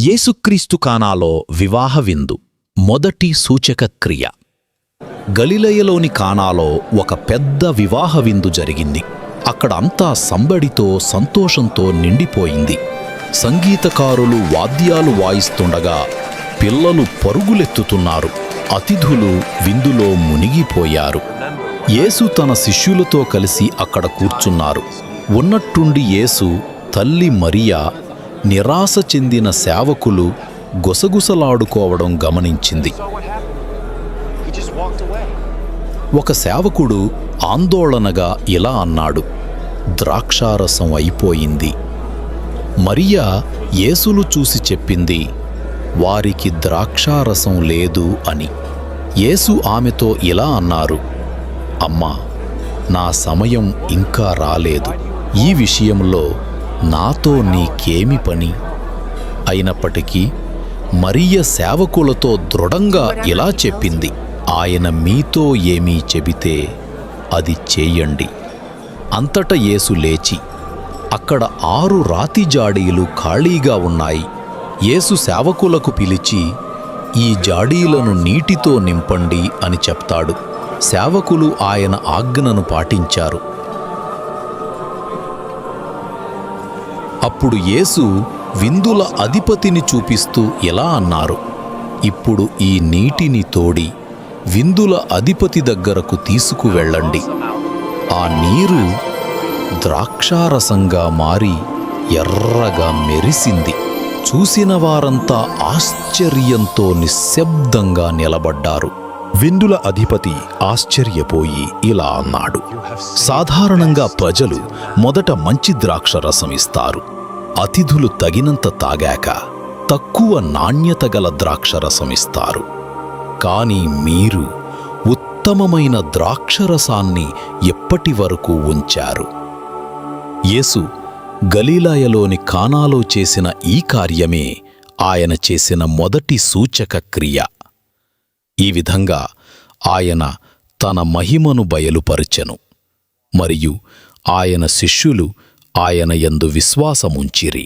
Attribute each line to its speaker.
Speaker 1: యేసుక్రీస్తు కానాలో వివాహ విందు మొదటి సూచక క్రియ. గలిలయలోని కానాలో ఒక పెద్ద వివాహ విందు జరిగింది. అక్కడంతా సంబడితో సంతోషంతో నిండిపోయింది. సంగీతకారులు వాద్యాలు వాయిస్తుండగా పిల్లలు పరుగులెత్తుతున్నారు. అతిథులు విందులో మునిగిపోయారు. యేసు తన శిష్యులతో కలిసి అక్కడ కూర్చున్నారు. ఉన్నట్టుండి యేసు తల్లి మరియా నిరాశ చెందిన సేవకులు గుసగుసలాడుకోవడం గమనించింది. ఒక సేవకుడు ఆందోళనగా ఇలా అన్నాడు, ద్రాక్షారసం అయిపోయింది. మరియా యేసును చూసి చెప్పింది, వారికి ద్రాక్షారసం లేదు అని. యేసు ఆమెతో ఇలా అన్నారు, అమ్మా, నా సమయం ఇంకా రాలేదు. ఈ విషయంలో నాతో నీకేమి పని? అయినప్పటికీ మరియ సేవకులతో దృఢంగా ఇలా చెప్పింది, ఆయన మీతో ఏమీ చెబితే అది చేయండి. అంతట యేసు లేచి, అక్కడ 6 రాతి జాడీలు ఖాళీగా ఉన్నాయి. యేసు సేవకులకు పిలిచి, ఈ జాడీలను నీటితో నింపండి అని చెప్తాడు. సేవకులు ఆయన ఆజ్ఞను పాటించారు. అప్పుడు యేసు విందుల అధిపతిని చూపిస్తూ ఇలా అన్నారు, ఇప్పుడు ఈ నీటిని తోడి విందుల అధిపతి దగ్గరకు తీసుకువెళ్ళండి. ఆ నీరు ద్రాక్షారసంగా మారి ఎర్రగా మెరిసింది. చూసిన వారంతా ఆశ్చర్యంతో నిశ్శబ్దంగా నిలబడ్డారు. విందుల అధిపతి ఆశ్చర్యపోయి ఇలా అన్నాడు, సాధారణంగా ప్రజలు మొదట మంచి ద్రాక్షరసం ఇస్తారు. అతిథులు తగినంత తాగాక తక్కువ నాణ్యత గల ద్రాక్షరసం ఇస్తారు. కానీ మీరు ఉత్తమమైన ద్రాక్షరసాన్ని ఎప్పటి వరకు ఉంచారు? యేసు గలిలయలోని కానాలో చేసిన ఈ కార్యమే ఆయన చేసిన మొదటి సూచక క్రియ. ఈ విధంగా ఆయన తన మహిమను బయలుపరచెను. మరియు ఆయన శిష్యులు ఆయన యందు విశ్వాసముంచిరి.